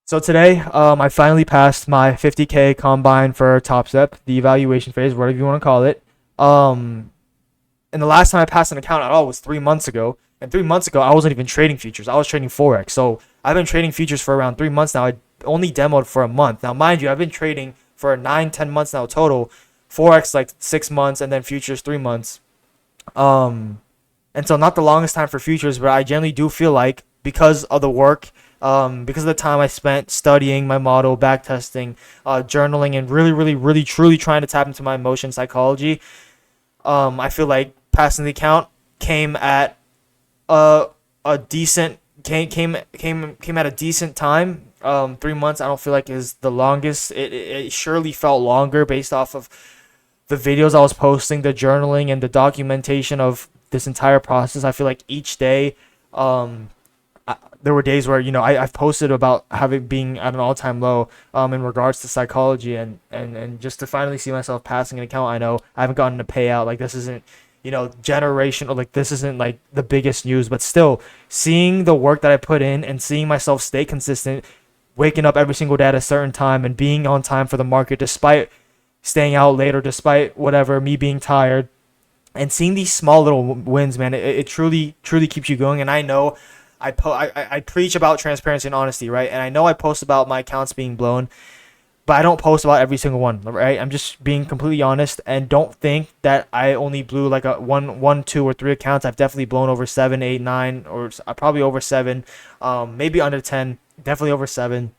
So today, I finally passed my 50K combine for TopStep, the evaluation phase, whatever you want to call it. Um, and the last time I passed an account at all was 3 months ago. And 3 months ago, I wasn't even trading futures. I was trading Forex. So I've been trading futures for around 3 months now. I only demoed for a month. Now, mind you, I've been trading for 9, 10 months now total. Forex like 6 months, and then futures 3 months. Um, and so not the longest time for futures, but I generally do feel like because of the work, because of the time I spent studying my model, backtesting, journaling, and really, really, really, truly trying to tap into my emotion psychology, I feel like passing the account came at a a decent came at a decent time. 3 months I don't feel like is the longest. It surely felt longer based off of the videos I was posting, the journaling, and the documentation of this entire process. I feel like each day, um, there were days where I've posted about having being at an all-time low in regards to psychology, and just to finally see myself passing an account. I know I haven't gotten a payout. Like, this isn't generation, or like this isn't like the biggest news, but still seeing the work that I put in and seeing myself stay consistent, waking up every single day at a certain time and being on time for the market despite staying out late or despite whatever, me being tired, and seeing these small little wins, man, it truly truly keeps you going. And I know I preach about transparency and honesty, right? And I know I post about my accounts being blown, but I don't post about every single one, right? I'm just being completely honest, and don't think that I only blew like a one, two, or three accounts. I've definitely blown over seven, eight, nine, or probably over seven, maybe under 10, definitely over seven.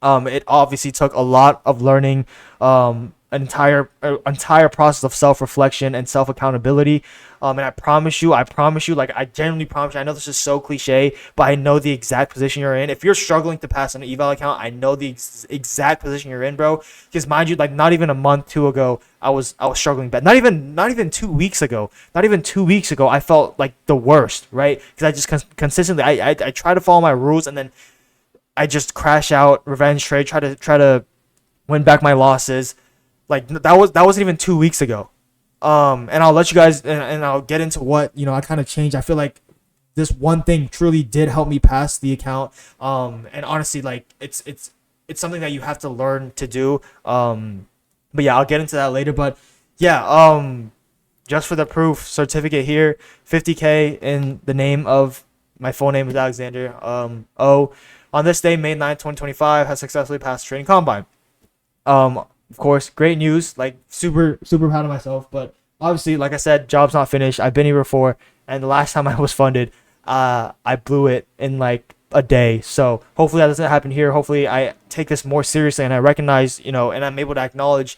It obviously took a lot of learning, an entire process of self reflection and self accountability. And I promise you, like I genuinely promise you. I know this is so cliche, but I know the exact position you're in. If you're struggling to pass an eval account, I know the exact position you're in, bro. Because mind you, like not even a month, two ago, I was struggling bad. Not even 2 weeks ago. Not even 2 weeks ago, I felt like the worst, right? Because I just consistently I try to follow my rules, and then I just crash out, revenge trade, try to win back my losses. Like that wasn't even 2 weeks ago. And I'll let you guys, and I'll get into what I kind of changed. I feel like this one thing truly did help me pass the account. And honestly, like it's something that you have to learn to do. But yeah, I'll get into that later. But yeah, just for the proof, certificate here, 50K in the name of my full name is Alexander. On this day, May 9th, 2025, has successfully passed training combine. Of course, great news. Like super, super proud of myself. But obviously, like I said, job's not finished. I've been here before, and the last time I was funded, I blew it in like a day. So hopefully that doesn't happen here. Hopefully I take this more seriously, and I recognize, and I'm able to acknowledge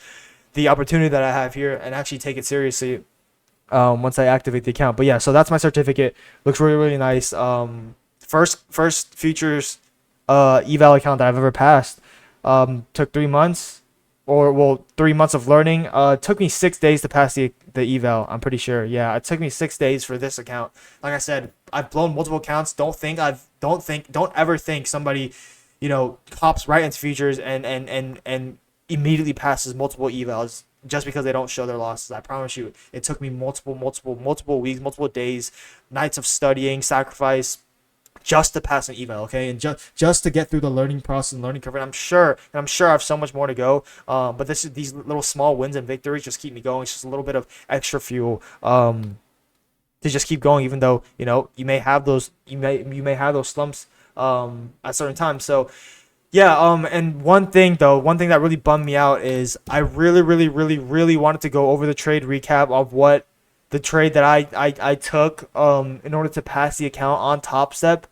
the opportunity that I have here and actually take it seriously. Once I activate the account. But yeah, so that's my certificate. Looks really, really nice. First futures eval account that I've ever passed. Took 3 months, or well, 3 months of learning. It took me 6 days to pass the eval. I'm pretty sure. Yeah, it took me 6 days for this account. Like I said, I've blown multiple accounts. Don't ever think somebody, pops right into futures and immediately passes multiple evals just because they don't show their losses. I promise you, it took me multiple weeks, multiple days, nights of studying, sacrifice, just to pass an eval, okay, and just to get through the learning process and learning curve. And I'm sure I have so much more to go. But these little small wins and victories just keep me going. It's just a little bit of extra fuel, to just keep going, even though you may have those have those slumps at certain times. So yeah, and one thing that really bummed me out is I really, really, really, really wanted to go over the trade recap of what the trade that I took in order to pass the account on TopStep.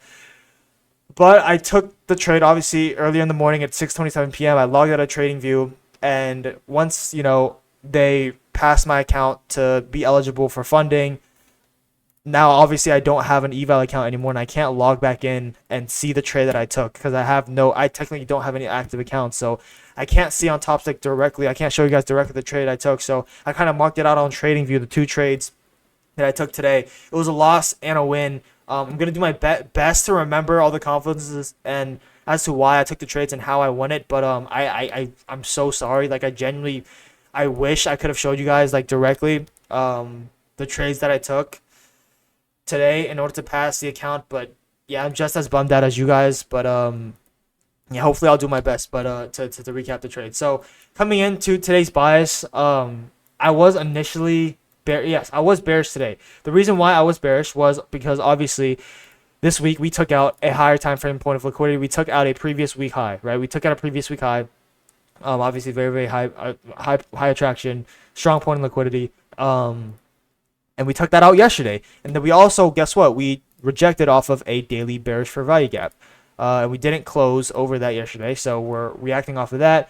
But I took the trade obviously earlier in the morning at 6:27 p.m. I logged out of TradingView, and once they passed my account to be eligible for funding, now obviously I don't have an eval account anymore, and I can't log back in and see the trade that I took because I technically don't have any active accounts. So I can't see on TopStep directly. I can't show you guys directly the trade I took. So I kind of marked it out on TradingView, the two trades that I took today. It was a loss and a win. I'm gonna do my best to remember all the confluences and as to why I took the trades and how I won it. But I'm so sorry. Like I wish I could have showed you guys like directly the trades that I took today in order to pass the account. But yeah, I'm just as bummed out as you guys. But yeah, hopefully I'll do my best. But to recap the trade. So coming into today's bias, I was initially bear. Yes, I was bearish today. The reason why I was bearish was because obviously this week we took out a higher time frame point of liquidity. We took out a previous week high, right? We took out a previous week high. Obviously very high, high attraction, strong point in liquidity. And we took that out yesterday. And then we also, guess what? We rejected off of a daily bearish fair value gap. And we didn't close over that yesterday, so we're reacting off of that.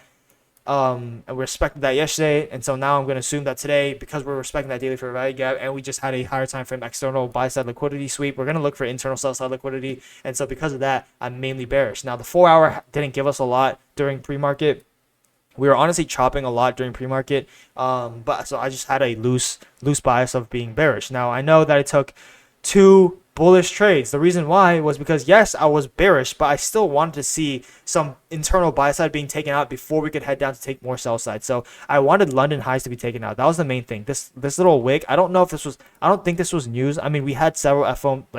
And we respected that yesterday, and so now I'm going to assume that today, because we're respecting that daily fair value gap, and we just had a higher time frame external buy side liquidity sweep, we're going to look for internal sell side liquidity, and so because of that, I'm mainly bearish. Now the 4 hour didn't give us a lot during pre-market. We were honestly chopping a lot during pre-market, but so I just had a loose bias of being bearish. Now I know that it took 2 bullish trades. The reason why was because yes, I was bearish, but I still wanted to see some internal buy side being taken out before we could head down to take more sell side. So I wanted London highs to be taken out. That was the main thing. This little wick. I don't know if this was. I don't think this was news. I mean, we had several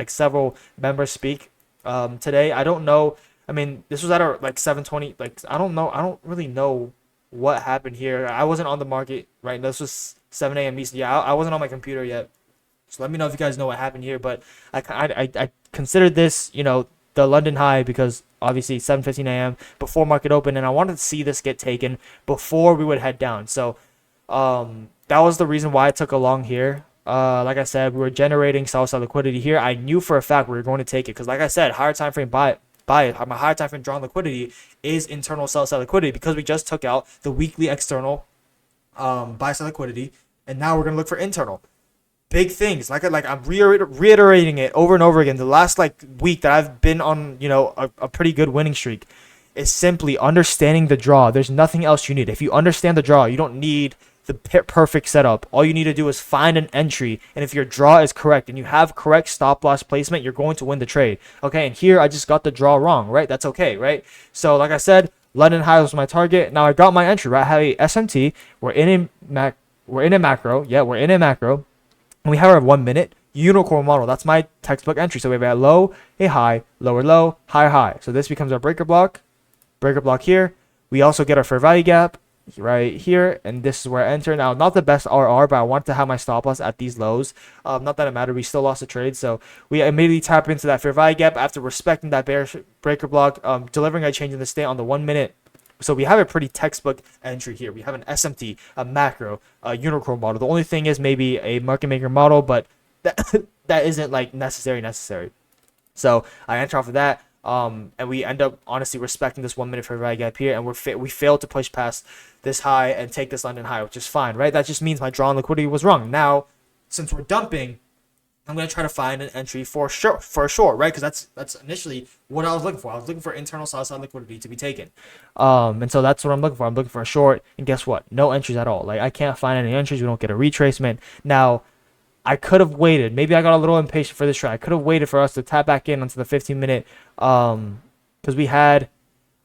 several members speak today. I don't know. I mean, this was at our 7:20. I don't know. I don't really know what happened here. I wasn't on the market, right? This was 7 a.m. Eastern. Yeah, I wasn't on my computer yet. So let me know if you guys know what happened here. But I considered this, the London high because obviously 7:15 a.m. before market open, and I wanted to see this get taken before we would head down. So that was the reason why I took a long here. Like I said, we were generating sell side liquidity here. I knew for a fact we were going to take it because, like I said, higher time frame buy it. My higher time frame drawn liquidity is internal sell side liquidity because we just took out the weekly external buy side liquidity, and now we're gonna look for internal big things. I'm reiterating it over and over again. The last week that I've been on, a pretty good winning streak, is simply understanding the draw. There's nothing else you need. If you understand the draw, you don't need the perfect setup. All you need to do is find an entry, and if your draw is correct and you have correct stop loss placement, you're going to win the trade. Okay, and here I just got the draw wrong, right? That's okay, right? So like I said, London high was my target. Now I got my entry, right? I have a SMT. We're in a macro. Yeah, we're in a macro. And we have our 1 minute unicorn model. That's my textbook entry. So we have a low, a high, lower low, higher high. So this becomes our breaker block here. We also get our fair value gap right here, and this is where I enter. Now, not the best RR, but I want to have my stop loss at these lows. Not that it mattered. We still lost the trade, so we immediately tap into that fair value gap after respecting that bearish breaker block, delivering a change in the state on the 1 minute. So we have a pretty textbook entry here. We have an SMT, a macro, a unicorn model. The only thing is maybe a market maker model, but that isn't necessary. So I enter off of that. And we end up honestly respecting this 1 minute fair value gap here, and we failed to push past this high and take this London high, which is fine, right? That just means my drawn liquidity was wrong. Now, since we're dumping, I'm gonna try to find an entry for sure, right? Because that's initially what I was looking for. I was looking for internal sell side liquidity to be taken, and so that's what I'm looking for. I'm looking for a short, and guess what? No entries at all. I can't find any entries. We don't get a retracement. Now, I could have waited. Maybe I got a little impatient for this trade. I could have waited for us to tap back in onto the 15-minute, because we had,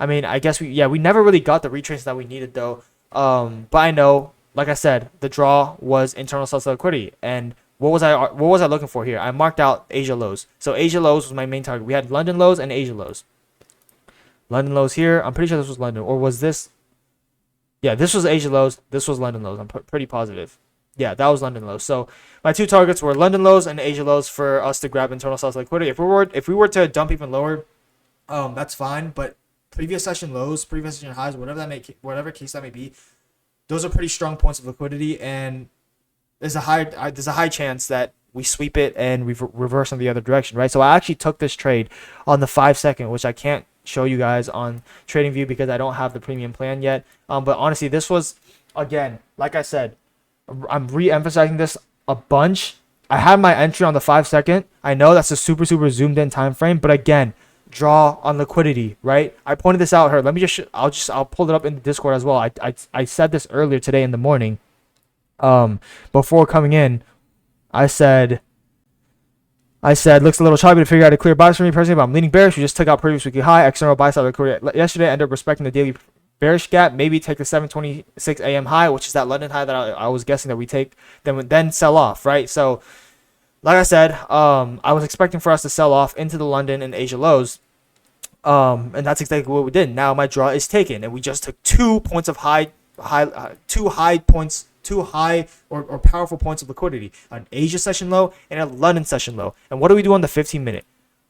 I guess we never really got the retrace that we needed though. But I know, like I said, the draw was internal sell side liquidity, and what was I looking for here? I marked out Asia lows. So Asia lows was my main target. We had London lows and Asia lows. London lows here. I'm pretty sure this was London, or was this? Yeah, this was Asia lows. This was London lows. I'm pretty positive. Yeah, that was London lows. So my two targets were London lows and Asia lows for us to grab internal sell side liquidity. If we were to dump even lower, that's fine. But previous session lows, previous session highs, whatever case that may be, those are pretty strong points of liquidity, and there's a high chance that we sweep it and we reverse in the other direction, right? So I actually took this trade on the 5-second, which I can't show you guys on TradingView because I don't have the premium plan yet. But honestly, this was, again, like I said, I'm re-emphasizing this a bunch. I had my entry on the 5-second. I know that's a super zoomed in time frame, but again, draw on liquidity, right? I pointed this out here. Let me I'll pull it up in the Discord as well. I said this earlier today in the morning. Before coming in, I said looks a little choppy to figure out a clear bias for me personally, but I'm leaning bearish. We just took out previous weekly high, external buy side liquidity yesterday. Ended up respecting the daily bearish gap. Maybe take the 7:26 a.m. high, which is that London high that I was guessing that we take, then sell off, right? So, like I said, I was expecting for us to sell off into the London and Asia lows. And that's exactly what we did. Now my draw is taken, and we just took 2 points of two high or powerful points of liquidity, an Asia session low and a London session low. And what do we do on the 15-minute?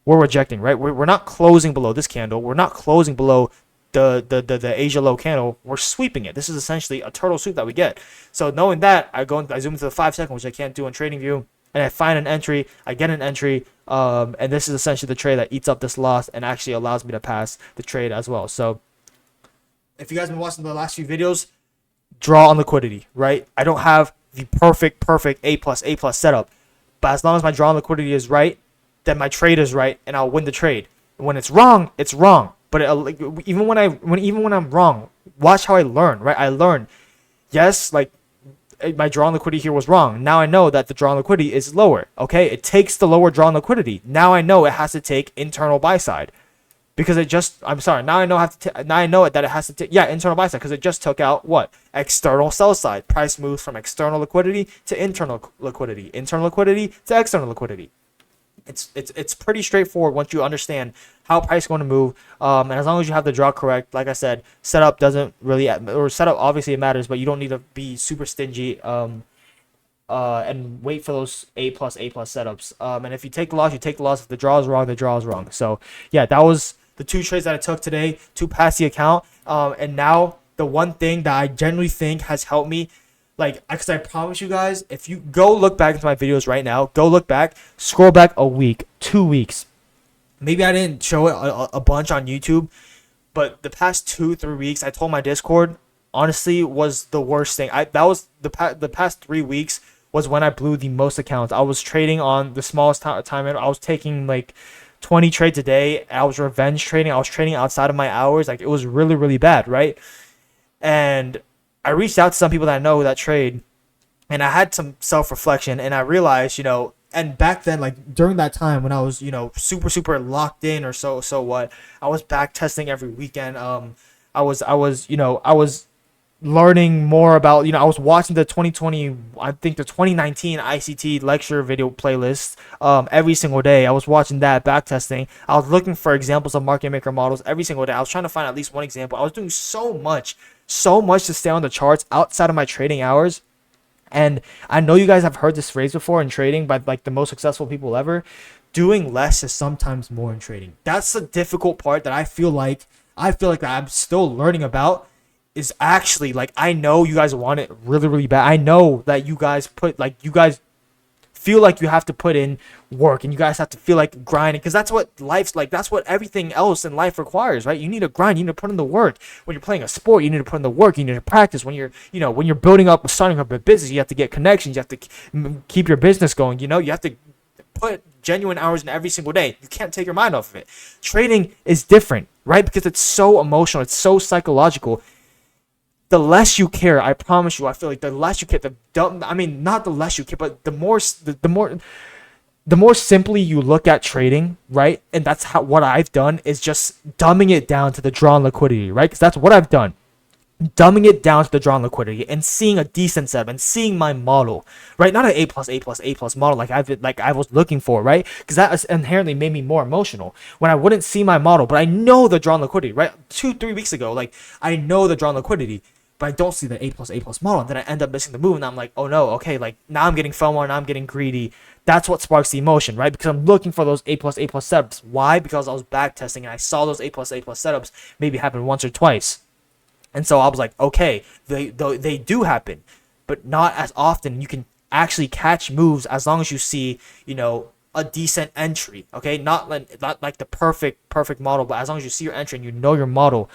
We're rejecting, right? We're not closing below this candle. We're not closing below the Asia low candle. We're sweeping it. This is essentially a turtle sweep that we get. So knowing that, I zoom into the 5 second, which I can't do on TradingView, and I find an entry. I get an entry, and this is essentially the trade that eats up this loss and actually allows me to pass the trade as well. So if you guys have been watching the last few videos, draw on liquidity, right? I don't have the perfect A plus setup, but as long as my draw on liquidity is right, then my trade is right, and I'll win the trade. When it's wrong, it's wrong. But even when I'm wrong, watch how I learn, right? I learn. Yes, like my draw on liquidity here was wrong. Now I know that the draw on liquidity is lower. Okay, it takes the lower draw on liquidity. Now I know it has to take internal buy side, because I'm sorry. Now I know that it has to take internal buy side, because it just took out what? External sell side. Price moves from external liquidity to internal liquidity to external liquidity. It's pretty straightforward once you understand how price is going to move. And as long as you have the draw correct, like I said, setup doesn't really, or setup obviously it matters, but you don't need to be super stingy. And wait for those A plus setups. And if you take the loss, you take the loss. If the draw is wrong, the draw is wrong. So yeah, that was the 2 trades that I took today to pass the account. And now the one thing that I genuinely think has helped me, like, because I promise you guys, if you go look back into my videos right now, go look back, scroll back a week, 2 weeks. Maybe I didn't show it a bunch on YouTube, but the past 2-3 weeks, I told my Discord, honestly, was the worst thing. That was the past 3 weeks was when I blew the most accounts. I was trading on the smallest time. I was taking like 20 trades a day. I was revenge trading. I was trading outside of my hours. Like, it was really, really bad, right? And I reached out to some people that I know that trade, and I had some self-reflection, and I realized, and back then, like during that time when I was, super, super locked in, or so what, I was back testing every weekend. I was learning more about, I was watching the 2019 ICT lecture video playlist every single day. I was watching that, back testing. I was looking for examples of market maker models every single day. I was trying to find at least one example. I was doing so much to stay on the charts outside of my trading hours. And I know you guys have heard this phrase before in trading by like the most successful people ever. Doing less is sometimes more in trading. That's the difficult part that I feel like I'm still learning about. Is actually, like, I know you guys want it really, really bad. I know that you guys feel like you have to put in work, and you guys have to feel like grinding, because that's what life's like. That's what everything else in life requires, right? You need to grind. You need to put in the work. When you're playing a sport, you need to put in the work. You need to practice. When you're starting up a business, you have to get connections. You have to keep your business going. You have to put genuine hours in every single day. You can't take your mind off of it. Trading is different, right? Because it's so emotional. It's so psychological. The less you care, I promise you, I feel like the less you care, not the less you care, but the more simply you look at trading, right? And that's what I've done, is just dumbing it down to the drawn liquidity, right? Because that's what I've done. Dumbing it down to the drawn liquidity and seeing a decent setup and seeing my model, right? Not an A plus model like I was looking for, right? Because that inherently made me more emotional when I wouldn't see my model, but I know the drawn liquidity, right? 2-3 weeks ago, like, I know the drawn liquidity, but I don't see the A plus model, and then I end up missing the move, and I'm like, oh no, okay, like, now I'm getting FOMO and I'm getting greedy. That's what sparks the emotion, right? Because I'm looking for those A plus setups. Why? Because I was back testing and I saw those A plus setups maybe happen once or twice. And so I was like, okay, they do happen, but not as often. You can actually catch moves as long as you see, a decent entry, okay? Not like the perfect model, but as long as you see your entry and you know your model,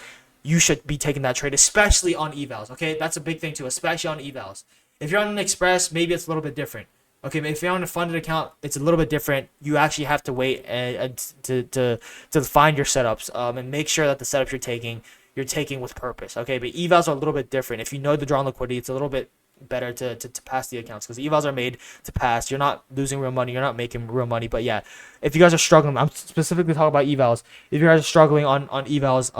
you should be taking that trade, especially on evals, okay? That's a big thing too, especially on evals. If you're on an express, maybe it's a little bit different. Okay, but if you're on a funded account, it's a little bit different. You actually have to wait to find your setups and make sure that the setups you're taking with purpose. Okay, but evals are a little bit different. If you know the drawn liquidity, it's a little bit better to pass the accounts, because evals are made to pass. You're not losing real money. You're not making real money. But yeah, if you guys are struggling, I'm specifically talking about evals. If you guys are struggling on evals,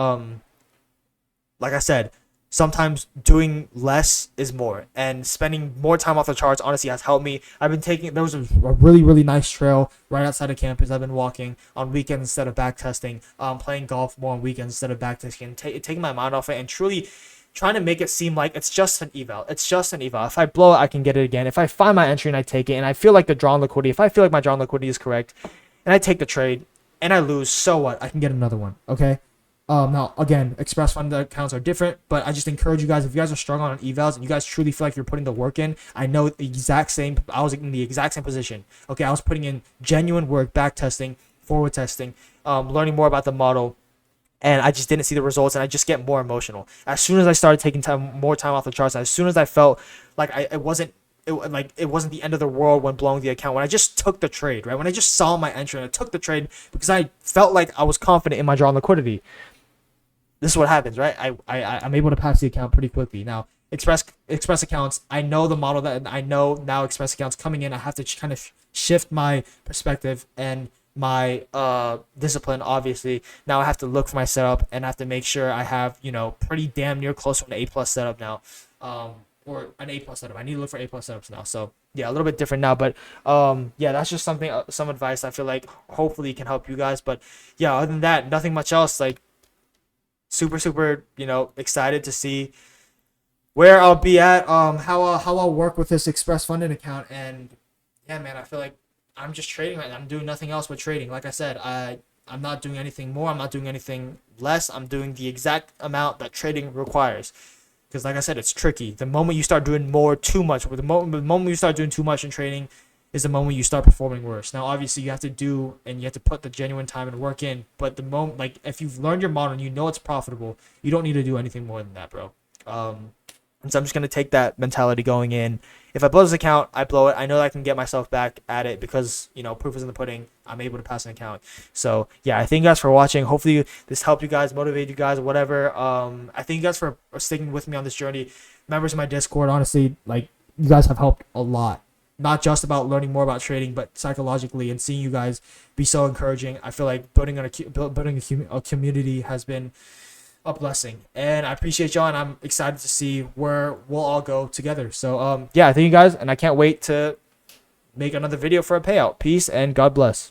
like I said, sometimes doing less is more, and spending more time off the charts honestly has helped me. I've been taking, there was a really nice trail right outside of campus. I've been walking on weekends instead of back testing, playing golf more on weekends instead of back testing, taking my mind off it, and truly trying to make it seem like it's just an eval. It's just an eval. If I blow it, I can get it again. If I find my entry and I take it, and I feel like the drawn liquidity, if I feel like my drawn liquidity is correct, and I take the trade, and I lose, so what? I can get another one. Okay. Now again, express fund accounts are different, but I just encourage you guys, if you guys are struggling on evals and you guys truly feel like you're putting the work in, I know the exact same. I was in the exact same position. Okay, I was putting in genuine work, back testing, forward testing, learning more about the model, and I just didn't see the results, and I just get more emotional. As soon as I started taking more time off the charts, as soon as I felt like it wasn't the end of the world when blowing the account, when I just took the trade, right? When I just saw my entry and I took the trade because I felt like I was confident in my drawn liquidity. This is what happens, right? I'm able to pass the account pretty quickly. Now, express accounts, I know the model, that I know now express accounts coming in, I have to kind of shift my perspective and my discipline. Obviously, now I have to look for my setup and I have to make sure I have, pretty damn near close to an A plus setup now, or an A plus setup. I need to look for A plus setups now. So yeah, a little bit different now, but yeah, that's just something, some advice I feel like hopefully can help you guys. But yeah, other than that, nothing much else. Like, super excited to see where I'll be at, how I'll work with this express funding account. And yeah, man, I feel like I'm just trading right now. I'm doing nothing else but trading. Like I said, I'm not doing anything more, I'm not doing anything less. I'm doing the exact amount that trading requires, because like I said, it's tricky. The moment you start doing too much, the moment you start doing too much in trading is the moment you start performing worse. Now, obviously, you have to put the genuine time and work in. But the moment, like, if you've learned your model and you know it's profitable, you don't need to do anything more than that, bro. And so I'm just gonna take that mentality going in. If I blow this account, I blow it. I know that I can get myself back at it because proof is in the pudding. I'm able to pass an account. So yeah, I thank you guys for watching. Hopefully this helped you guys, motivate you guys, whatever. I thank you guys for sticking with me on this journey. Members of my Discord, honestly, like, you guys have helped a lot. Not just about learning more about trading, but psychologically, and seeing you guys be so encouraging. I feel like building a community has been a blessing, and I appreciate y'all, and I'm excited to see where we'll all go together. So yeah, thank you guys, and I can't wait to make another video for a payout. Peace and God bless.